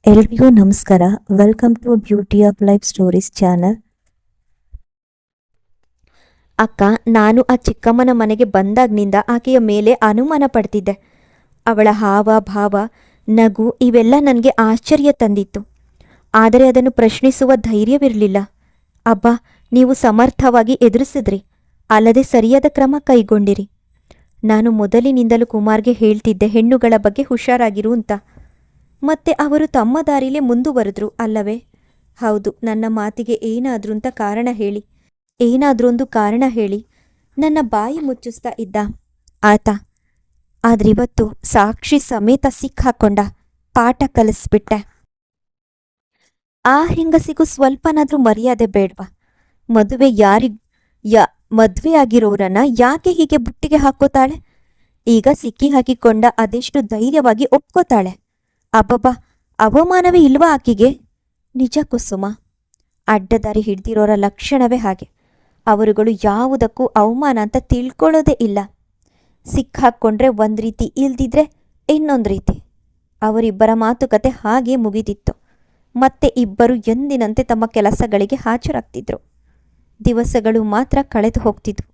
ಎಲ್ರಿಗೂ ನಮಸ್ಕಾರ. Welcome to beauty of life stories channel. ಅಕ್ಕ, ನಾನು ಆ ಚಿಕ್ಕಮ್ಮನ ಮನೆಗೆ ಬಂದಾಗ್ನಿಂದ ಆಕೆಯ ಮೇಲೆ ಅನುಮಾನ ಪಡ್ತಿದ್ದೆ. ಅವಳ ಹಾವ ಭಾವ, ನಗು ಇವೆಲ್ಲ ನನಗೆ ಆಶ್ಚರ್ಯ ತಂದಿತ್ತು. ಆದರೆ ಅದನ್ನು ಪ್ರಶ್ನಿಸುವ ಧೈರ್ಯವಿರಲಿಲ್ಲ. ಅಬ್ಬಾ, ನೀವು ಸಮರ್ಥವಾಗಿ ಎದುರಿಸಿದ್ರಿ, ಅಲ್ಲದೆ ಸರಿಯಾದ ಕ್ರಮ ಕೈಗೊಂಡಿರಿ. ನಾನು ಮೊದಲಿನಿಂದಲೂ ಕುಮಾರ್ಗೆ ಹೇಳ್ತಿದ್ದೆ ಹೆಣ್ಣುಗಳ ಬಗ್ಗೆ ಹುಷಾರಾಗಿರು ಅಂತ. ಮತ್ತೆ ಅವರು ತಮ್ಮ ದಾರಿಲೇ ಮುಂದುವರೆದ್ರು ಅಲ್ಲವೇ? ಹೌದು, ನನ್ನ ಮಾತಿಗೆ ಏನಾದ್ರೂ ಕಾರಣ ಹೇಳಿ ನನ್ನ ಬಾಯಿ ಮುಚ್ಚಿಸ್ತಾ ಇದ್ದ ಆತ. ಆದ್ರಿವತ್ತು ಸಾಕ್ಷಿ ಸಮೇತ ಸಿಕ್ಕಾಕೊಂಡ. ಪಾಠ ಕಲಿಸ್ಬಿಟ್ಟೆ. ಆ ಹೆಂಗಸಿಗೂ ಸ್ವಲ್ಪನಾದ್ರೂ ಮರ್ಯಾದೆ ಬೇಡ್ವಾ? ಮದುವೆ ಆಗಿರೋರನ್ನ ಯಾಕೆ ಹೀಗೆ ಬುಟ್ಟಿಗೆ ಹಾಕೋತಾಳೆ? ಈಗ ಸಿಕ್ಕಿ ಹಾಕಿಕೊಂಡ ಅದೆಷ್ಟು ಧೈರ್ಯವಾಗಿ ಒಪ್ಕೋತಾಳೆ. ಅಬ್ಬಬ್ಬಾ, ಅವಮಾನವೇ ಇಲ್ವಾ ಆಕಿಗೆ? ನಿಜ ಕುಸುಮ, ಅಡ್ಡದಾರಿ ಹಿಡ್ದಿರೋರ ಲಕ್ಷಣವೇ ಹಾಗೆ. ಅವರುಗಳು ಯಾವುದಕ್ಕೂ ಅವಮಾನ ಅಂತ ತಿಳ್ಕೊಳ್ಳೋದೇ ಇಲ್ಲ. ಸಿಕ್ಕಾಕ್ಕೊಂಡ್ರೆ ಒಂದ್ ರೀತಿ, ಇಲ್ದಿದ್ರೆ ಇನ್ನೊಂದು ರೀತಿ. ಅವರಿಬ್ಬರ ಮಾತುಕತೆ ಹಾಗೆ ಮುಗಿದಿತ್ತು. ಮತ್ತೆ ಇಬ್ಬರು ಎಂದಿನಂತೆ ತಮ್ಮ ಕೆಲಸಗಳಿಗೆ ಹಾಜರಾಗ್ತಿದ್ರು. ದಿವಸಗಳು ಮಾತ್ರ ಕಳೆದು ಹೋಗ್ತಿದ್ವು.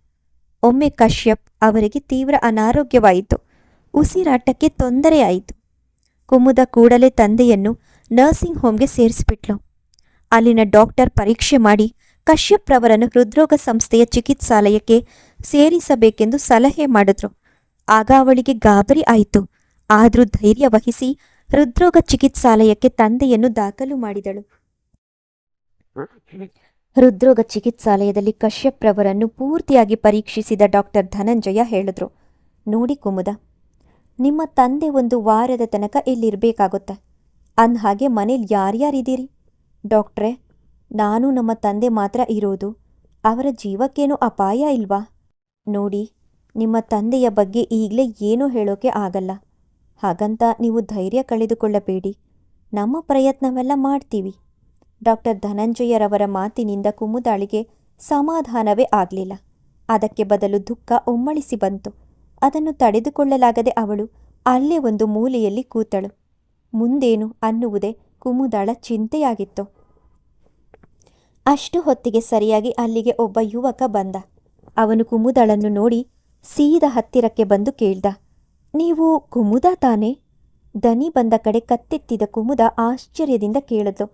ಒಮ್ಮೆ ಕಶ್ಯಪ್ ಅವರಿಗೆ ತೀವ್ರ ಅನಾರೋಗ್ಯವಾಯಿತು. ಉಸಿರಾಟಕ್ಕೆ ತೊಂದರೆಯಾಯಿತು. ಕುಮುದ ಕೂಡಲೇ ತಂದೆಯನ್ನು ನರ್ಸಿಂಗ್ ಹೋಮ್ಗೆ ಸೇರಿಸ್ಬಿಟ್ಲು. ಅಲ್ಲಿನ ಡಾಕ್ಟರ್ ಪರೀಕ್ಷೆ ಮಾಡಿ ಕಶ್ಯಪ್ ರವರನ್ನು ಹೃದ್ರೋಗ ಸಂಸ್ಥೆಯ ಚಿಕಿತ್ಸಾಲಯಕ್ಕೆ ಸೇರಿಸಬೇಕೆಂದು ಸಲಹೆ ಮಾಡಿದ್ರು. ಆಗ ಅವಳಿಗೆ ಗಾಬರಿ ಆಯಿತು. ಆದರೂ ಧೈರ್ಯ ವಹಿಸಿ ಹೃದ್ರೋಗ ಚಿಕಿತ್ಸಾಲಯಕ್ಕೆ ತಂದೆಯನ್ನು ದಾಖಲು ಮಾಡಿದಳು. ಹೃದ್ರೋಗ ಚಿಕಿತ್ಸಾಲಯದಲ್ಲಿ ಕಶ್ಯಪ್ ರವರನ್ನು ಪೂರ್ತಿಯಾಗಿ ಪರೀಕ್ಷಿಸಿದ ಡಾಕ್ಟರ್ ಧನಂಜಯ ಹೇಳಿದ್ರು, ನೋಡಿ ಕುಮುದ, ನಿಮ್ಮ ತಂದೆ 1 ವಾರದ ತನಕ ಇಲ್ಲಿರ್ಬೇಕಾಗುತ್ತೆ. ಅಂದ್ಹಾಗೆ ಮನೇಲಿ ಯಾರ್ಯಾರಿದ್ದೀರಿ? ಡಾಕ್ಟ್ರೇ, ನಾನು ನಮ್ಮ ತಂದೆ ಮಾತ್ರ ಇರೋದು. ಅವರ ಜೀವಕ್ಕೇನು ಅಪಾಯ ಇಲ್ವಾ? ನೋಡಿ, ನಿಮ್ಮ ತಂದೆಯ ಬಗ್ಗೆ ಈಗಲೇ ಏನೂ ಹೇಳೋಕೆ ಆಗಲ್ಲ. ಹಾಗಂತ ನೀವು ಧೈರ್ಯ ಕಳೆದುಕೊಳ್ಳಬೇಡಿ. ನಮ್ಮ ಪ್ರಯತ್ನವೆಲ್ಲ ಮಾಡ್ತೀವಿ. ಡಾಕ್ಟರ್ ಧನಂಜಯರವರ ಮಾತಿನಿಂದ ಕುಮುದಾಳಿಗೆ ಸಮಾಧಾನವೇ ಆಗಲಿಲ್ಲ. ಅದಕ್ಕೆ ಬದಲು ದುಃಖ ಒಮ್ಮಳಿಸಿ ಬಂತು. ಅದನ್ನು ತಡೆದುಕೊಳ್ಳಲಾಗದೆ ಅವಳು ಅಲ್ಲೇ ಒಂದು ಮೂಲೆಯಲ್ಲಿ ಕೂತಳು. ಮುಂದೇನು ಅನ್ನುವುದೇ ಕುಮುದಾಳ ಚಿಂತೆಯಾಗಿತ್ತು. ಅಷ್ಟು ಹೊತ್ತಿಗೆ ಸರಿಯಾಗಿ ಅಲ್ಲಿಗೆ ಒಬ್ಬ ಯುವಕ ಬಂದ. ಅವನು ಕುಮುದಳನ್ನು ನೋಡಿ ಸೀದಾ ಹತ್ತಿರಕ್ಕೆ ಬಂದು ಕೇಳ್ದ, ನೀವು ಕುಮುದ ತಾನೇ? ದನಿ ಬಂದ ಕಡೆ ಕತ್ತೆತ್ತಿದ ಕುಮುದ ಆಶ್ಚರ್ಯದಿಂದ ಕೇಳಿದ್ಲು,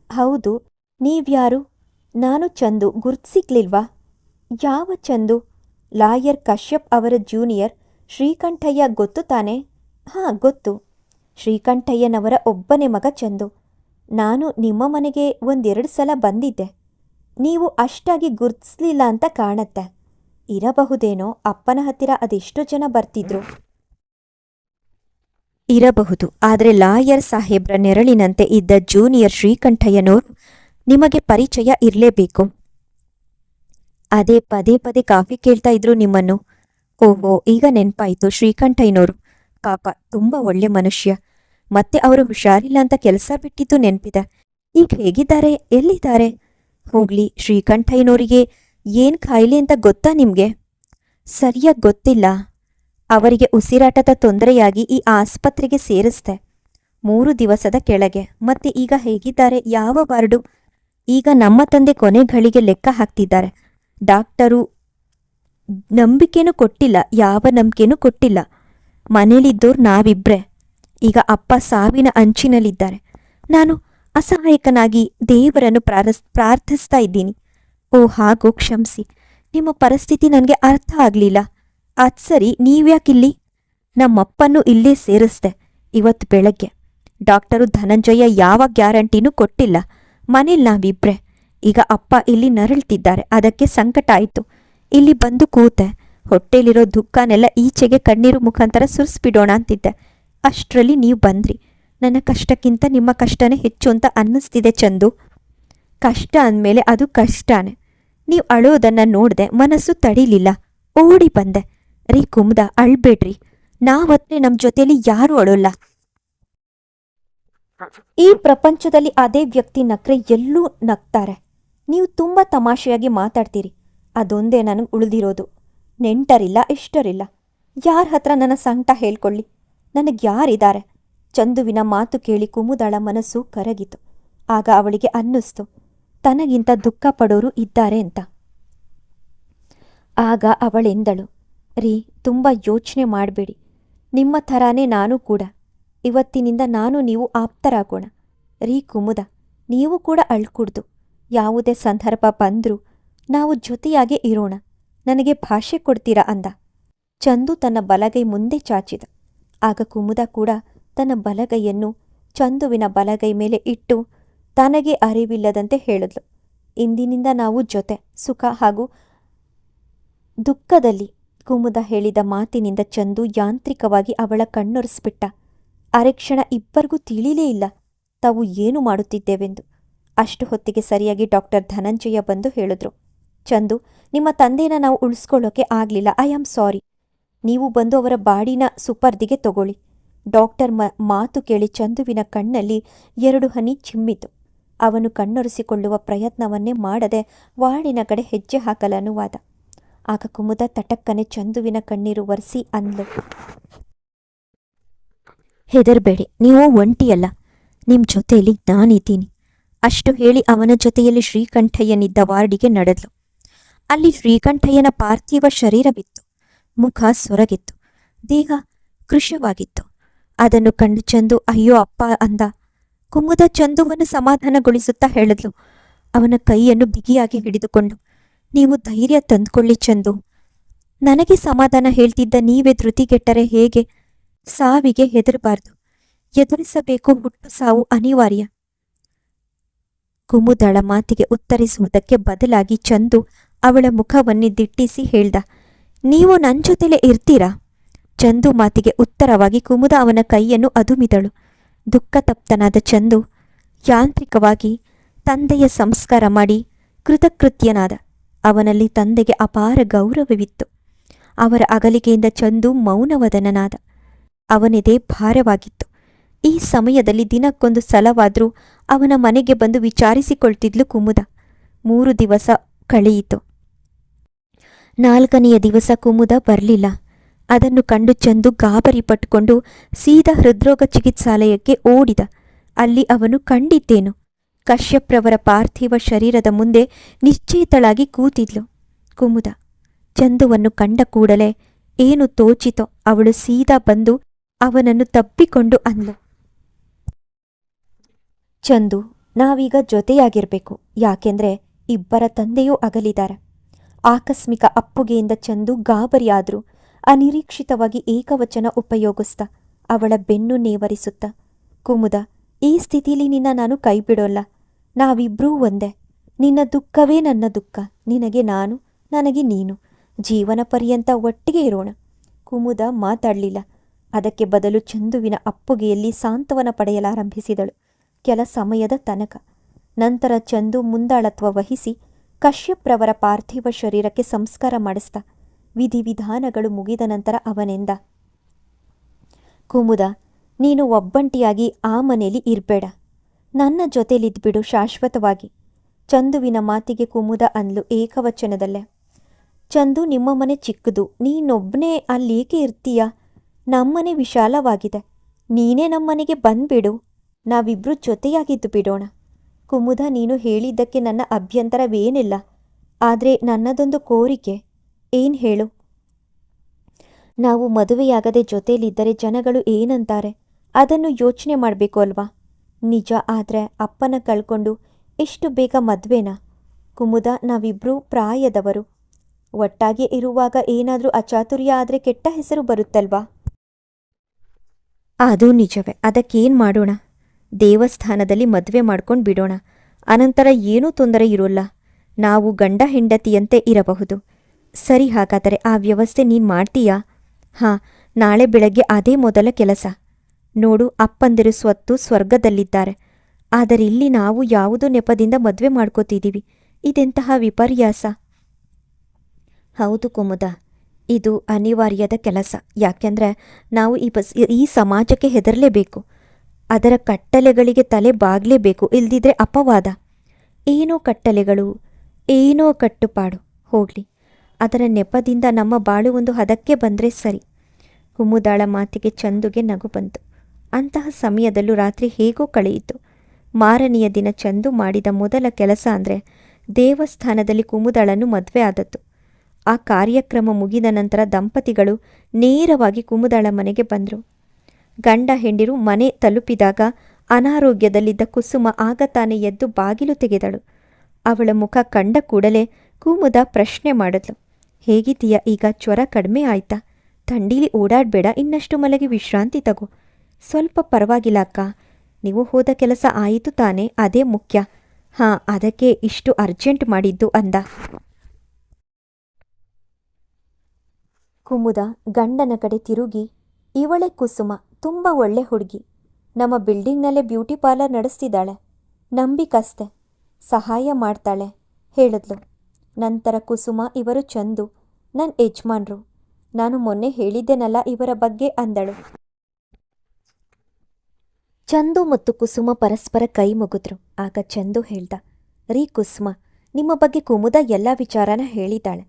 ಹೌದು, ನೀವ್ಯಾರು? ನಾನು ಚಂದು, ಗುರ್ತಿಸಿಕ್ಲಿಲ್ವಾ? ಯಾವ ಚಂದು? ಲಾಯರ್ ಕಶ್ಯಪ್ ಅವರ ಜೂನಿಯರ್ ಶ್ರೀಕಂಠಯ್ಯ ಗೊತ್ತು ತಾನೆ? ಹಾಂ, ಗೊತ್ತು. ಶ್ರೀಕಂಠಯ್ಯನವರ ಒಬ್ಬನೇ ಮಗ ಚಂದು. ನಾನು ನಿಮ್ಮ ಮನೆಗೆ 1-2 ಸಲ ಬಂದಿದ್ದೆ. ನೀವು ಅಷ್ಟಾಗಿ ಗುರ್ತಿಸ್ಲಿಲ್ಲ ಅಂತ ಕಾಣತ್ತೆ. ಇರಬಹುದೇನೋ, ಅಪ್ಪನ ಹತ್ತಿರ ಅದೆಷ್ಟೋ ಜನ ಬರ್ತಿದ್ರು. ಇರಬಹುದು, ಆದರೆ ಲಾಯರ್ ಸಾಹೇಬ್ರ ನೆರಳಿನಂತೆ ಇದ್ದ ಜೂನಿಯರ್ ಶ್ರೀಕಂಠಯ್ಯನವರು ನಿಮಗೆ ಪರಿಚಯ ಇರಲೇಬೇಕು. ಅದೇ ಪದೇ ಪದೇ ಕಾಫಿ ಕೇಳ್ತಾ ಇದ್ರು ನಿಮ್ಮನ್ನು. ಓಹೋ, ಈಗ ನೆನ್ಪಾಯ್ತು. ಶ್ರೀಕಂಠಯ್ಯನವರು ಪಾಪ ತುಂಬ ಒಳ್ಳೆ ಮನುಷ್ಯ. ಮತ್ತೆ ಅವರು ಹುಷಾರಿಲ್ಲ ಅಂತ ಕೆಲಸ ಬಿಟ್ಟಿದ್ದು ನೆನ್ಪಿದೆ. ಈಗ ಹೇಗಿದ್ದಾರೆ? ಎಲ್ಲಿದ್ದಾರೆ? ಹೋಗ್ಲಿ, ಶ್ರೀಕಂಠಯ್ಯನವರಿಗೆ ಏನ್ ಖಾಯಿಲೆ ಅಂತ ಗೊತ್ತಾ ನಿಮ್ಗೆ? ಸರಿಯಾಗಿ ಗೊತ್ತಿಲ್ಲ. ಅವರಿಗೆ ಉಸಿರಾಟದ ತೊಂದರೆಯಾಗಿ ಈ ಆಸ್ಪತ್ರೆಗೆ ಸೇರಿಸ್ದೆ 3 ದಿವಸದ ಕೆಳಗೆ. ಮತ್ತೆ ಈಗ ಹೇಗಿದ್ದಾರೆ? ಯಾವ ವಾರ್ಡು? ಈಗ ನಮ್ಮ ತಂದೆ ಕೊನೆ ಘಳಿಗೆ ಲೆಕ್ಕ ಹಾಕ್ತಿದ್ದಾರೆ. ಡಾಕ್ಟರು ನಂಬಿಕೆನೂ ಕೊಟ್ಟಿಲ್ಲ, ಯಾವ ನಂಬಿಕೆನೂ ಕೊಟ್ಟಿಲ್ಲ. ಮನೇಲಿದ್ದೋರು ನಾವಿಬ್ರೆ. ಈಗ ಅಪ್ಪ ಸಾವಿನ ಅಂಚಿನಲ್ಲಿದ್ದಾರೆ. ನಾನು ಅಸಹಾಯಕನಾಗಿ ದೇವರನ್ನು ಪ್ರಾರ್ಥಿಸ್ತಾ ಇದ್ದೀನಿ. ಓ ಹಾಗೋ, ಕ್ಷಮಿಸಿ. ನಿಮ್ಮ ಪರಿಸ್ಥಿತಿ ನನಗೆ ಅರ್ಥ ಆಗಲಿಲ್ಲ. ಅದ್ ಸರಿ, ನೀವ್ಯಾಕಿಲ್ಲಿ? ನಮ್ಮಪ್ಪನ್ನು ಇಲ್ಲೇ ಸೇರಿಸ್ದೆ ಇವತ್ತು ಬೆಳಗ್ಗೆ. ಡಾಕ್ಟರು ಧನಂಜಯ ಯಾವ ಗ್ಯಾರಂಟಿನೂ ಕೊಟ್ಟಿಲ್ಲ. ಮನೇಲಿ ನಾವಿಬ್ರೆ. ಈಗ ಅಪ್ಪ ಇಲ್ಲಿ ನರಳ್ತಿದ್ದಾರೆ. ಅದಕ್ಕೆ ಸಂಕಟ ಆಯಿತು. ಇಲ್ಲಿ ಬಂದು ಕೂತೆ. ಹೊಟ್ಟೆಲಿರೋ ದುಃಖನೆಲ್ಲ ಈಚೆಗೆ ಕಣ್ಣೀರು ಮುಖಾಂತರ ಸುರಿಸ್ಬಿಡೋಣ ಅಂತಿದ್ದೆ. ಅಷ್ಟರಲ್ಲಿ ನೀವು ಬಂದ್ರಿ. ನನ್ನ ಕಷ್ಟಕ್ಕಿಂತ ನಿಮ್ಮ ಕಷ್ಟನೇ ಹೆಚ್ಚು ಅಂತ ಅನ್ನಿಸ್ತಿದೆ ಚಂದು. ಕಷ್ಟ ಅಂದಮೇಲೆ ಅದು ಕಷ್ಟನೇ. ನೀವು ಅಳೋದನ್ನ ನೋಡ್ದೆ, ಮನಸ್ಸು ತಡೀಲಿಲ್ಲ, ಓಡಿ ಬಂದೆ. ರೀ ಕುಮುದ, ಅಳ್ಬೇಡ್ರಿ. ನಾವತ್ರೆ ನಮ್ಮ ಜೊತೆಯಲ್ಲಿ ಯಾರೂ ಅಳೋಲ್ಲ. ಈ ಪ್ರಪಂಚದಲ್ಲಿ ಅದೇ ವ್ಯಕ್ತಿ ನಕ್ರೆ ಎಲ್ಲೂ ನಗ್ತಾರೆ. ನೀವು ತುಂಬ ತಮಾಷೆಯಾಗಿ ಮಾತಾಡ್ತೀರಿ. ಅದೊಂದೇ ನನಗೆ ಉಳಿದಿರೋದು. ನೆಂಟರಿಲ್ಲ, ಇಷ್ಟರಿಲ್ಲ. ಯಾರ ಹತ್ರ ನನ್ನ ಸಂಕಟ ಹೇಳ್ಕೊಳ್ಳಿ? ನನಗೆ ಯಾರಿದ್ದಾರೆ? ಚಂದುವಿನ ಮಾತು ಕೇಳಿ ಕುಮುದಳ ಮನಸ್ಸು ಕರಗಿತು. ಆಗ ಅವಳಿಗೆ ಅನ್ನಿಸ್ತು, ತನಗಿಂತ ದುಃಖ ಪಡೋರು ಇದ್ದಾರೆ ಅಂತ. ಆಗ ಅವಳೆಂದಳು, ರೀ, ತುಂಬ ಯೋಚನೆ ಮಾಡಬೇಡಿ. ನಿಮ್ಮ ಥರಾನೇ ನಾನು ಕೂಡ. ಇವತ್ತಿನಿಂದ ನಾನು ನೀವು ಆಪ್ತರಾಗೋಣ. ರೀ ಕುಮುದ, ನೀವು ಕೂಡ ಅಳ್ಕೂಡ್ದು. ಯಾವುದೇ ಸಂದರ್ಭ ಬಂದ್ರೂ ನಾವು ಜೊತೆಯಾಗೇ ಇರೋಣ. ನನಗೆ ಭಾಷೆ ಕೊಡ್ತೀರಾ ಅಂದ. ಚಂದು ತನ್ನ ಬಲಗೈ ಮುಂದೆ ಚಾಚಿದ. ಆಗ ಕುಮುದ ಕೂಡ ತನ್ನ ಬಲಗೈಯನ್ನು ಚಂದುವಿನ ಬಲಗೈ ಮೇಲೆ ಇಟ್ಟು ತನಗೆ ಅರಿವಿಲ್ಲದಂತೆ ಹೇಳಿದ್ಲು, ಇಂದಿನಿಂದ ನಾವು ಜೊತೆ, ಸುಖ ಹಾಗೂ ದುಃಖದಲ್ಲಿ. ಕುಮುದ ಹೇಳಿದ ಮಾತಿನಿಂದ ಚಂದು ಯಾಂತ್ರಿಕವಾಗಿ ಅವಳ ಕಣ್ಣೊರೆಸ್ಬಿಟ್ಟ. ಅರೆಕ್ಷಣ ಇಬ್ಬರಿಗೂ ತಿಳಿಲೇ ಇಲ್ಲ ತಾವು ಏನು ಮಾಡುತ್ತಿದ್ದೇವೆಂದು. ಅಷ್ಟು ಹೊತ್ತಿಗೆ ಸರಿಯಾಗಿ ಡಾಕ್ಟರ್ ಧನಂಜಯ ಬಂದು ಹೇಳಿದ್ರು, ಚಂದು, ನಿಮ್ಮ ತಂದೆನ ನಾವು ಉಳಿಸ್ಕೊಳ್ಳೋಕೆ ಆಗಲಿಲ್ಲ. I am sorry. ನೀವು ಬಂದು ಅವರ ಬಾಡಿನ ಸುಪರ್ದಿಗೆ ತಗೊಳ್ಳಿ. ಡಾಕ್ಟರ್ ಮಾತು ಕೇಳಿ ಚಂದುವಿನ ಕಣ್ಣಲ್ಲಿ 2 ಹನಿ ಚಿಮ್ಮಿತು. ಅವನು ಕಣ್ಣೊರೆಸಿಕೊಳ್ಳುವ ಪ್ರಯತ್ನವನ್ನೇ ಮಾಡದೆ ವಾರ್ಡಿನ ಕಡೆ ಹೆಜ್ಜೆ ಹಾಕಲನುವಾದ. ಆಗ ಕುಮುದ ತಟಕ್ಕನೆ ಚಂದುವಿನ ಕಣ್ಣೀರು ಒರೆಸಿ ಅಂದ್ಲು, ಹೆದರ್ಬೇಡಿ, ನೀವು ಒಂಟಿಯಲ್ಲ, ನಿಮ್ಮ ಜೊತೆಯಲ್ಲಿ ನಾನಿದ್ದೀನಿ. ಅಷ್ಟು ಹೇಳಿ ಅವನ ಜೊತೆಯಲ್ಲಿ ಶ್ರೀಕಂಠಯ್ಯನಿದ್ದ ವಾರ್ಡಿಗೆ ನಡೆದ್ಲು. ಅಲ್ಲಿ ಶ್ರೀಕಂಠಯ್ಯನ ಪಾರ್ಥಿವ ಶರೀರವಿತ್ತು. ಮುಖ ಸೊರಗಿತ್ತು, ದೇಹ ಕೃಶವಾಗಿತ್ತು. ಅದನ್ನು ಕಂಡು ಚಂದು ಅಯ್ಯೋ ಅಪ್ಪ ಅಂದ. ಕುಮುದ ಚಂದುವನ್ನು ಸಮಾಧಾನಗೊಳಿಸುತ್ತಾ ಹೇಳಿದ್ಲು, ಅವನ ಕೈಯನ್ನು ಬಿಗಿಯಾಗಿ ಹಿಡಿದುಕೊಂಡು, ನೀವು ಧೈರ್ಯ ತಂದುಕೊಳ್ಳಿ ಚಂದು. ನನಗೆ ಸಮಾಧಾನ ಹೇಳ್ತಿದ್ದ ನೀವೇ ಧೃತಿಗೆಟ್ಟರೆ ಹೇಗೆ? ಸಾವಿಗೆ ಹೆದರಬಾರ್ದು, ಎದುರಿಸಬೇಕು. ಹುಟ್ಟು ಸಾವು ಅನಿವಾರ್ಯ. ಕುಮುದಳ ಮಾತಿಗೆ ಉತ್ತರಿಸುವುದಕ್ಕೆ ಬದಲಾಗಿ ಚಂದು ಅವಳ ಮುಖವನ್ನೇ ದಿಟ್ಟಿಸಿ ಹೇಳ್ದ, ನೀವು ನನ್ನ ಜೊತೆಲೇ ಇರ್ತೀರಾ? ಚಂದು ಮಾತಿಗೆ ಉತ್ತರವಾಗಿ ಕುಮುದ ಅವನ ಕೈಯನ್ನು ಅದುಮಿದಳು. ದುಃಖತಪ್ತನಾದ ಚಂದು ಯಾಂತ್ರಿಕವಾಗಿ ತಂದೆಯ ಸಂಸ್ಕಾರ ಮಾಡಿ ಕೃತಕೃತ್ಯನಾದ. ಅವನಲ್ಲಿ ತಂದೆಗೆ ಅಪಾರ ಗೌರವವಿತ್ತು. ಅವರ ಅಗಲಿಕೆಯಿಂದ ಚಂದು ಮೌನವದನನಾದ. ಅವನೆದೇ ಭಾರವಾಗಿತ್ತು. ಈ ಸಮಯದಲ್ಲಿ ದಿನಕ್ಕೊಂದು ಸಲವಾದರೂ ಅವನ ಮನೆಗೆ ಬಂದು ವಿಚಾರಿಸಿಕೊಳ್ತಿದ್ಲು ಕುಮುದ. 3 ದಿವಸ ಕಳೆಯಿತು. 4ನೆಯ ದಿವಸ ಕುಮುದ ಬರಲಿಲ್ಲ. ಅದನ್ನು ಕಂಡು ಚಂದು ಗಾಬರಿ ಪಟ್ಟುಕೊಂಡು ಸೀದಾ ಹೃದ್ರೋಗ ಚಿಕಿತ್ಸಾಲಯಕ್ಕೆ ಓಡಿದ. ಅಲ್ಲಿ ಅವನು ಕಂಡಿದ್ದೇನು, ಕಶ್ಯಪ್ರವರ ಪಾರ್ಥಿವ ಶರೀರದ ಮುಂದೆ ನಿಶ್ಚೇತಳಾಗಿ ಕೂತಿದ್ಲು ಕುಮುದ. ಚಂದುವನ್ನು ಕಂಡ ಕೂಡಲೇ ಏನು ತೋಚಿತೋ ಅವಳು ಸೀದಾ ಬಂದು ಅವನನ್ನು ತಬ್ಬಿಕೊಂಡು ಅಂದ್ಲು, ಚಂದು, ನಾವೀಗ ಜೊತೆಯಾಗಿರ್ಬೇಕು. ಯಾಕೆಂದ್ರೆ ಇಬ್ಬರ ತಂದೆಯೂ ಅಗಲಿದ್ದಾರೆ. ಆಕಸ್ಮಿಕ ಅಪ್ಪುಗೆಯಿಂದ ಚಂದು ಗಾಬರಿಯಾದ್ರು. ಅನಿರೀಕ್ಷಿತವಾಗಿ ಏಕವಚನ ಉಪಯೋಗಿಸ್ತ ಅವಳ ಬೆನ್ನು ನೇವರಿಸುತ್ತ, ಕುಮುದ, ಈ ಸ್ಥಿತಿಲಿ ನಿನ್ನ ನಾನು ಕೈ ಬಿಡೋಲ್ಲ. ನಾವಿಬ್ರೂ ಒಂದೇ. ನಿನ್ನ ದುಃಖವೇ ನನ್ನ ದುಃಖ. ನಿನಗೆ ನಾನು, ನನಗೆ ನೀನು. ಜೀವನ ಪರ್ಯಂತ ಒಟ್ಟಿಗೆ ಇರೋಣ. ಕುಮುದ ಮಾತಾಡಲಿಲ್ಲ. ಅದಕ್ಕೆ ಬದಲು ಚಂದುವಿನ ಅಪ್ಪುಗೆಯಲ್ಲಿ ಸಾಂತ್ವನ ಪಡೆಯಲಾರಂಭಿಸಿದಳು ಕೆಲ ಸಮಯದ ತನಕ. ನಂತರ ಚಂದು ಮುಂದಾಳತ್ವ ವಹಿಸಿ ಕಶ್ಯಪ್ರವರ ಪಾರ್ಥಿವ ಶರೀರಕ್ಕೆ ಸಂಸ್ಕಾರ ಮಾಡಿಸ್ತ. ವಿಧಿವಿಧಾನಗಳು ಮುಗಿದ ನಂತರ ಅವನೆಂದ, ಕುಮುದ, ನೀನು ಒಬ್ಬಂಟಿಯಾಗಿ ಆ ಮನೇಲಿ ಇರ್ಬೇಡ. ನನ್ನ ಜೊತೆಲಿದ್ಬಿಡು ಶಾಶ್ವತವಾಗಿ. ಚಂದುವಿನ ಮಾತಿಗೆ ಕುಮುದ ಅಂದ್ಲು ಏಕವಚನದಲ್ಲೇ, ಚಂದು, ನಿಮ್ಮ ಮನೆ ಚಿಕ್ಕದು. ನೀನೊಬ್ಬನೇ ಅಲ್ಲೇಕೆ ಇರ್ತೀಯ? ನಮ್ಮನೆ ವಿಶಾಲವಾಗಿದೆ. ನೀನೇ ನಮ್ಮನೆಗೆ ಬಂದ್ಬಿಡು. ನಾವಿಬ್ರೂ ಜೊತೆಯಾಗಿದ್ದು ಬಿಡೋಣ. ಕುಮುದ, ನೀನು ಹೇಳಿದ್ದಕ್ಕೆ ನನ್ನ ಅಭ್ಯಂತರವೇನಿಲ್ಲ. ಆದರೆ ನನ್ನದೊಂದು ಕೋರಿಕೆ. ಏನು ಹೇಳು? ನಾವು ಮದುವೆಯಾಗದೆ ಜೊತೆಯಲ್ಲಿದ್ದರೆ ಜನಗಳು ಏನಂತಾರೆ? ಅದನ್ನು ಯೋಚನೆ ಮಾಡಬೇಕು ಅಲ್ವಾ? ನಿಜ, ಆದರೆ ಅಪ್ಪನ ಕಳ್ಕೊಂಡು ಎಷ್ಟು ಬೇಗ ಮದುವೆನಾ? ಕುಮುದ, ನಾವಿಬ್ರೂ ಪ್ರಾಯದವರು. ಒಟ್ಟಾಗಿ ಇರುವಾಗ ಏನಾದರೂ ಅಚಾತುರ್ಯ ಆದರೆ ಕೆಟ್ಟ ಹೆಸರು ಬರುತ್ತಲ್ವಾ? ಅದು ನಿಜವೇ. ಅದಕ್ಕೇನು ಮಾಡೋಣ? ದೇವಸ್ಥಾನದಲ್ಲಿ ಮದುವೆ ಮಾಡ್ಕೊಂಡು ಬಿಡೋಣ. ಅನಂತರ ಏನೂ ತೊಂದರೆ ಇರೋಲ್ಲ. ನಾವು ಗಂಡ ಹೆಂಡತಿಯಂತೆ ಇರಬಹುದು. ಸರಿ, ಹಾಗಾದರೆ ಆ ವ್ಯವಸ್ಥೆ ನೀನು ಮಾಡ್ತೀಯಾ? ಹಾಂ, ನಾಳೆ ಬೆಳಗ್ಗೆ ಅದೇ ಮೊದಲ ಕೆಲಸ. ನೋಡು, ಅಪ್ಪಂದಿರು ಸ್ವತ್ತು ಸ್ವರ್ಗದಲ್ಲಿದ್ದಾರೆ. ಆದರೆ ಇಲ್ಲಿ ನಾವು ಯಾವುದೋ ನೆಪದಿಂದ ಮದುವೆ ಮಾಡ್ಕೋತಿದ್ದೀವಿ. ಇದೆಂತಹ ವಿಪರ್ಯಾಸ! ಹೌದು ಕುಮುದ, ಇದು ಅನಿವಾರ್ಯದ ಕೆಲಸ. ಯಾಕೆಂದರೆ ನಾವು ಈ ಸಮಾಜಕ್ಕೆ ಹೆದರಲೇಬೇಕು. ಅದರ ಕಟ್ಟಳೆಗಳಿಗೆ ತಲೆ ಬಾಗಲೇಬೇಕು. ಇಲ್ದಿದ್ರೆ ಅಪವಾದ. ಏನೋ ಕಟ್ಟಳೆಗಳು, ಏನೋ ಕಟ್ಟುಪಾಡು. ಹೋಗಲಿ, ಅದರ ನೆಪದಿಂದ ನಮ್ಮ ಬಾಳು ಒಂದು ಹದಕ್ಕೆ ಬಂದರೆ ಸರಿ. ಕುಮುದಾಳ ಮಾತಿಗೆ ಚಂದುಗೆ ನಗು ಬಂತು. ಅಂತಹ ಸಮಯದಲ್ಲೂ ರಾತ್ರಿ ಹೇಗೋ ಕಳೆಯಿತು. ಮಾರನೆಯ ದಿನ ಚಂದು ಮಾಡಿದ ಮೊದಲ ಕೆಲಸ ಅಂದರೆ ದೇವಸ್ಥಾನದಲ್ಲಿ ಕುಮುದಳನ್ನು ಮದುವೆ ಆದದ್ದು. ಆ ಕಾರ್ಯಕ್ರಮ ಮುಗಿದ ನಂತರ ದಂಪತಿಗಳು ನೇರವಾಗಿ ಕುಮುದಳ ಮನೆಗೆ ಬಂದರು. ಗಂಡ ಹೆಂಡಿರು ಮನೆ ತಲುಪಿದಾಗ ಅನಾರೋಗ್ಯದಲ್ಲಿದ್ದ ಕುಸುಮ ಆಗ ತಾನೇ ಎದ್ದು ಬಾಗಿಲು ತೆಗೆದಳು. ಅವಳ ಮುಖ ಕಂಡ ಕೂಡಲೇ ಕುಮುದ ಪ್ರಶ್ನೆ ಮಾಡಿದ್ಲು. ಹೇಗಿದೀಯ ಈಗ? ಜ್ವರ ಕಡಿಮೆ ಆಯ್ತಾ? ಥಂಡೀಲಿ ಓಡಾಡಬೇಡ, ಇನ್ನಷ್ಟು ಮಲಗಿ ವಿಶ್ರಾಂತಿ ತಗೋ. ಸ್ವಲ್ಪ ಪರವಾಗಿಲ್ಲ ಅಕ್ಕ. ನೀವು ಹೋದ ಕೆಲಸ ಆಯಿತು ತಾನೇ, ಅದೇ ಮುಖ್ಯ. ಹಾಂ, ಅದಕ್ಕೆ ಇಷ್ಟು ಅರ್ಜೆಂಟ್ ಮಾಡಿದ್ದು ಅಂದ. ಕುಮುದ ಗಂಡನ ಕಡೆ ತಿರುಗಿ, ಇವಳೆ ಕುಸುಮ, ತುಂಬ ಒಳ್ಳೆ ಹುಡುಗಿ. ನಮ್ಮ ಬಿಲ್ಡಿಂಗ್ನಲ್ಲೇ ಬ್ಯೂಟಿ ಪಾರ್ಲರ್ ನಡೆಸ್ತಿದ್ದಾಳೆ. ನಂಬಿಕಸ್ತೆ, ಸಹಾಯ ಮಾಡ್ತಾಳೆ ಹೇಳಿದ್ಲು. ನಂತರ ಕುಸುಮ, ಇವರು ಚಂದು, ನನ್ನ ಯಜಮಾನ್ರು. ನಾನು ಮೊನ್ನೆ ಹೇಳಿದ್ದೆನಲ್ಲ ಇವರ ಬಗ್ಗೆ ಅಂದಳು. ಚಂದು ಮತ್ತು ಕುಸುಮ ಪರಸ್ಪರ ಕೈ ಮುಗಿದ್ರು. ಆಗ ಚಂದು ಹೇಳ್ದ, ರೀ ಕುಸುಮ, ನಿಮ್ಮ ಬಗ್ಗೆ ಕುಮುದ ಎಲ್ಲ ವಿಚಾರನ ಹೇಳಿದ್ದಾಳೆ.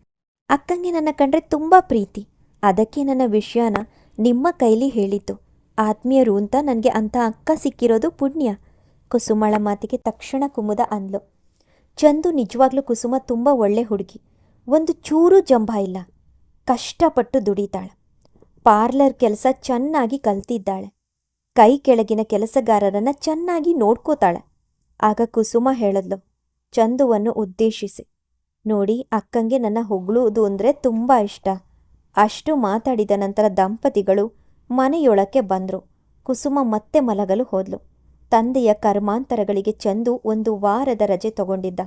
ಅಕ್ಕಂಗೆ ನನ್ನ ಕಂಡ್ರೆ ತುಂಬ ಪ್ರೀತಿ. ಅದಕ್ಕೆ ನನ್ನ ವಿಷಯನ ನಿಮ್ಮ ಕೈಲಿ ಹೇಳಿದ್ದು. ಆತ್ಮೀಯರು ಅಂತ ನನಗೆ ಅಂಥ ಅಕ್ಕ ಸಿಕ್ಕಿರೋದು ಪುಣ್ಯ. ಕುಸುಮಳ ಮಾತಿಗೆ ತಕ್ಷಣ ಕುಮುದ ಅಂದ್ಲು. ಚಂದು ನಿಜವಾಗ್ಲೂ ಕುಸುಮ ತುಂಬ ಒಳ್ಳೆ ಹುಡುಗಿ. ಒಂದು ಚೂರು ಜಂಭ ಇಲ್ಲ. ಕಷ್ಟಪಟ್ಟು ದುಡಿತಾಳೆ. ಪಾರ್ಲರ್ ಕೆಲಸ ಚೆನ್ನಾಗಿ ಕಲ್ತಿದ್ದಾಳೆ. ಕೈ ಕೆಳಗಿನ ಕೆಲಸಗಾರರನ್ನ ಚೆನ್ನಾಗಿ ನೋಡ್ಕೋತಾಳೆ. ಆಗ ಕುಸುಮ ಹೇಳಿದ್ಲು ಚಂದುವನ್ನು ಉದ್ದೇಶಿಸಿ, ನೋಡಿ, ಅಕ್ಕಂಗೆ ನನ್ನ ಹೊಗಳುವುದು ಅಂದರೆ ತುಂಬ ಇಷ್ಟ. ಅಷ್ಟು ಮಾತಾಡಿದ ನಂತರ ದಂಪತಿಗಳು ಮನೆಯೊಳಕ್ಕೆ ಬಂದರು. ಕುಸುಮ ಮತ್ತೆ ಮಲಗಲು ಹೋದ್ಲು. ತಂದೆಯ ಕರ್ಮಾಂತರಗಳಿಗೆ ಚಂದು 1 ವಾರದ ರಜೆ ತಗೊಂಡಿದ್ದ.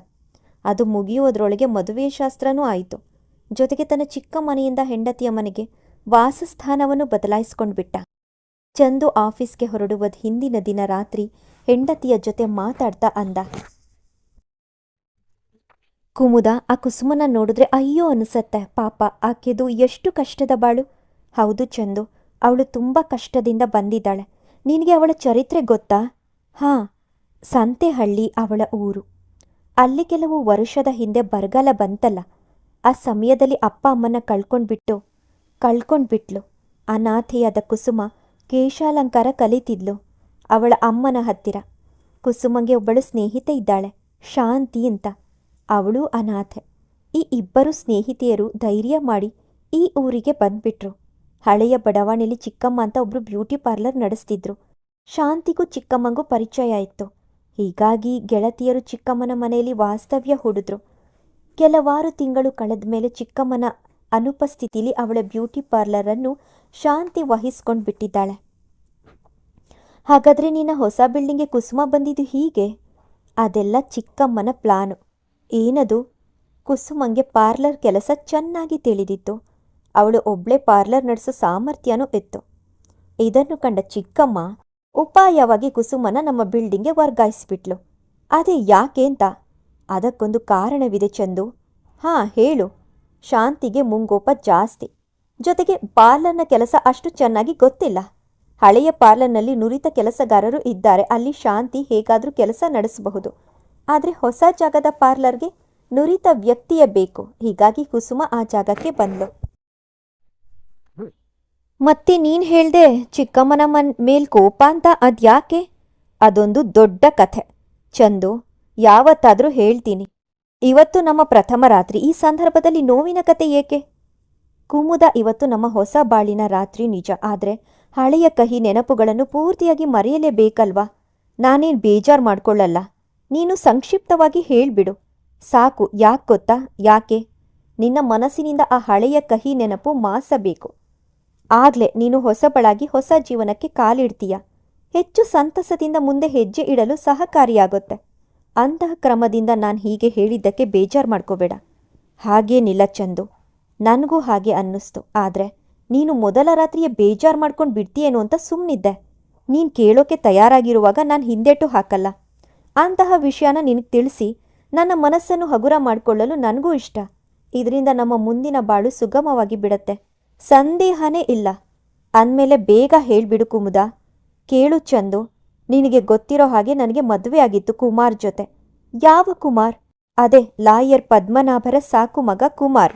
ಅದು ಮುಗಿಯೋದ್ರೊಳಗೆ ಮದುವೆ ಶಾಸ್ತ್ರನೂ ಆಯಿತು. ಜೊತೆಗೆ ತನ್ನ ಚಿಕ್ಕ ಮನೆಯಿಂದ ಹೆಂಡತಿಯ ಮನೆಗೆ ವಾಸಸ್ಥಾನವನ್ನು ಬದಲಾಯಿಸ್ಕೊಂಡ್ಬಿಟ್ಟ. ಚಂದು ಆಫೀಸ್ಗೆ ಹೊರಡುವ ಹಿಂದಿನ ದಿನ ರಾತ್ರಿ ಹೆಂಡತಿಯ ಜೊತೆ ಮಾತಾಡ್ತಾ ಅಂದ, ಕುಮುದ, ಆ ಕುಸುಮನ ನೋಡಿದ್ರೆ ಅಯ್ಯೋ ಅನಿಸತ್ತೆ. ಪಾಪ, ಆಕೆದು ಎಷ್ಟು ಕಷ್ಟದ ಬಾಳು. ಹೌದು ಚಂದು, ಅವಳು ತುಂಬ ಕಷ್ಟದಿಂದ ಬಂದಿದ್ದಾಳೆ. ನಿನಗೆ ಅವಳ ಚರಿತ್ರೆ ಗೊತ್ತಾ? ಹಾಂ, ಸಂತೆಹಳ್ಳಿ ಅವಳ ಊರು. ಅಲ್ಲಿ ಕೆಲವು ವರ್ಷದ ಹಿಂದೆ ಬರಗಾಲ ಬಂತಲ್ಲ, ಆ ಸಮಯದಲ್ಲಿ ಅಪ್ಪ ಅಮ್ಮನ ಕಳ್ಕೊಂಡ್ಬಿಟ್ಲು. ಅನಾಥೆಯಾದ ಕುಸುಮ ಕೇಶಾಲಂಕಾರ ಕಲಿತಿದ್ಲು ಅವಳ ಅಮ್ಮನ ಹತ್ತಿರ. ಕುಸುಮಗೆ ಒಬ್ಬಳು ಸ್ನೇಹಿತೆ ಇದ್ದಾಳೆ, ಶಾಂತಿ ಅಂತ. ಅವಳು ಅನಾಥೆ. ಈ ಇಬ್ಬರು ಸ್ನೇಹಿತೆಯರು ಧೈರ್ಯ ಮಾಡಿ ಈ ಊರಿಗೆ ಬಂದ್ಬಿಟ್ರು. ಹಳೆಯ ಬಡಾವಣೆಯಲ್ಲಿ ಚಿಕ್ಕಮ್ಮ ಅಂತ ಒಬ್ರು ಬ್ಯೂಟಿ ಪಾರ್ಲರ್ ನಡೆಸ್ತಿದ್ರು. ಶಾಂತಿಗೂ ಚಿಕ್ಕಮ್ಮಂಗೂ ಪರಿಚಯ ಇತ್ತು. ಹೀಗಾಗಿ ಗೆಳತಿಯರು ಚಿಕ್ಕಮ್ಮನ ಮನೆಯಲ್ಲಿ ವಾಸ್ತವ್ಯ ಹೂಡಿದ್ರು. ಕೆಲವಾರು ತಿಂಗಳು ಕಳೆದ ಮೇಲೆ ಚಿಕ್ಕಮ್ಮನ ಅನುಪಸ್ಥಿತಿಲಿ ಅವಳ ಬ್ಯೂಟಿ ಪಾರ್ಲರನ್ನು ಶಾಂತಿ ವಹಿಸ್ಕೊಂಡು ಬಿಟ್ಟಿದ್ದಾಳೆ. ಹಾಗಾದರೆ ನಿನ್ನ ಹೊಸ ಬಿಲ್ಡಿಂಗ್ಗೆ ಕುಸುಮ ಬಂದಿದ್ದು ಹೀಗೆ? ಅದೆಲ್ಲ ಚಿಕ್ಕಮ್ಮನ ಪ್ಲಾನು. ಏನದು? ಕುಸುಮಂಗೆ ಪಾರ್ಲರ್ ಕೆಲಸ ಚೆನ್ನಾಗಿ ತಿಳಿದಿತ್ತು. ಅವಳು ಒಬ್ಳೆ ಪಾರ್ಲರ್ ನಡೆಸೋ ಸಾಮರ್ಥ್ಯನೂ ಇತ್ತು. ಇದನ್ನು ಕಂಡ ಚಿಕ್ಕಮ್ಮ ಉಪಾಯವಾಗಿ ಕುಸುಮನ ನಮ್ಮ ಬಿಲ್ಡಿಂಗ್ಗೆ ವರ್ಗಾಯಿಸಿಬಿಟ್ಲು. ಅದೇ ಯಾಕೆ ಅಂತ? ಅದಕ್ಕೊಂದು ಕಾರಣವಿದೆ ಚಂದು. ಹಾಂ, ಹೇಳು. ಶಾಂತಿಗೆ ಮುಂಗೋಪ ಜಾಸ್ತಿ. ಜೊತೆಗೆ ಪಾರ್ಲರ್ನ ಕೆಲಸ ಅಷ್ಟು ಚೆನ್ನಾಗಿ ಗೊತ್ತಿಲ್ಲ. ಹಳೆಯ ಪಾರ್ಲರ್ನಲ್ಲಿ ನುರಿತ ಕೆಲಸಗಾರರು ಇದ್ದಾರೆ. ಅಲ್ಲಿ ಶಾಂತಿ ಹೇಗಾದರೂ ಕೆಲಸ ನಡೆಸಬಹುದು. ಆದರೆ ಹೊಸ ಜಾಗದ ಪಾರ್ಲರ್ಗೆ ನುರಿತ ವ್ಯಕ್ತಿಯೇ ಬೇಕು. ಹೀಗಾಗಿ ಕುಸುಮ ಆ ಜಾಗಕ್ಕೆ ಬಂದ್ಲು. ಮತ್ತೆ ನೀನು ಹೇಳ್ದೆ ಚಿಕ್ಕಮ್ಮನ ಮೇಲ್ ಕೋಪ ಅಂತ, ಅದ್ಯಾಕೆ? ಅದೊಂದು ದೊಡ್ಡ ಕಥೆ ಚಂದು, ಯಾವತ್ತಾದರೂ ಹೇಳ್ತೀನಿ. ಇವತ್ತು ನಮ್ಮ ಪ್ರಥಮ ರಾತ್ರಿ. ಈ ಸಂದರ್ಭದಲ್ಲಿ ನೋವಿನ ಕತೆ ಏಕೆ? ಕುಮುದ, ಇವತ್ತು ನಮ್ಮ ಹೊಸ ಬಾಳಿನ ರಾತ್ರಿ ನಿಜ. ಆದರೆ ಹಳೆಯ ಕಹಿ ನೆನಪುಗಳನ್ನು ಪೂರ್ತಿಯಾಗಿ ಮರೆಯಲೇಬೇಕಲ್ವಾ? ನಾನೇನು ಬೇಜಾರು ಮಾಡ್ಕೊಳ್ಳಲ್ಲ. ನೀನು ಸಂಕ್ಷಿಪ್ತವಾಗಿ ಹೇಳ್ಬಿಡು ಸಾಕು. ಯಾಕೆ ಗೊತ್ತಾ? ಯಾಕೆ? ನಿನ್ನ ಮನಸ್ಸಿನಿಂದ ಆ ಹಳೆಯ ಕಹಿ ನೆನಪು ಮಾಸಬೇಕು. ಆಗ್ಲೇ ನೀನು ಹೊಸಬಳಾಗಿ ಹೊಸ ಜೀವನಕ್ಕೆ ಕಾಲಿಡ್ತೀಯ. ಹೆಚ್ಚು ಸಂತಸದಿಂದ ಮುಂದೆ ಹೆಜ್ಜೆ ಇಡಲು ಸಹಕಾರಿಯಾಗುತ್ತೆ. ಅಂತಹ ಕ್ರಮದಿಂದ ನಾನು ಹೀಗೆ ಹೇಳಿದ್ದಕ್ಕೆ ಬೇಜಾರು ಮಾಡ್ಕೋಬೇಡ. ಹಾಗೇನಿಲ್ಲ ಚಂದು, ನನಗೂ ಹಾಗೆ ಅನ್ನಿಸ್ತು. ಆದರೆ ನೀನು ಮೊದಲ ರಾತ್ರಿಯೇ ಬೇಜಾರು ಮಾಡ್ಕೊಂಡು ಬಿಡ್ತೀಯೇನೋ ಅಂತ ಸುಮ್ಮನಿದ್ದೆ. ನೀನು ಕೇಳೋಕೆ ತಯಾರಾಗಿರುವಾಗ ನಾನು ಹಿಂದೇಟು ಹಾಕಲ್ಲ. ಅಂತಹ ವಿಷಯನ ನಿನಗೆ ತಿಳಿಸಿ ನನ್ನ ಮನಸ್ಸನ್ನು ಹಗುರ ಮಾಡಿಕೊಳ್ಳಲು ನನಗೂ ಇಷ್ಟ. ಇದರಿಂದ ನಮ್ಮ ಮುಂದಿನ ಬಾಳು ಸುಗಮವಾಗಿ ಬಿಡತ್ತೆ. ಸಂದೇಹನೇ ಇಲ್ಲ. ಅಂದಮೇಲೆ ಬೇಗ ಹೇಳ್ಬಿಡು ಕುಮುದ. ಕೇಳು ಚಂದು, ನಿನಗೆ ಗೊತ್ತಿರೋ ಹಾಗೆ ನನಗೆ ಮದುವೆ ಆಗಿತ್ತು ಕುಮಾರ್ ಜೊತೆ. ಯಾವ ಕುಮಾರ್? ಅದೇ ಲಾಯರ್ ಪದ್ಮನಾಭರ ಸಾಕು ಮಗ ಕುಮಾರ್.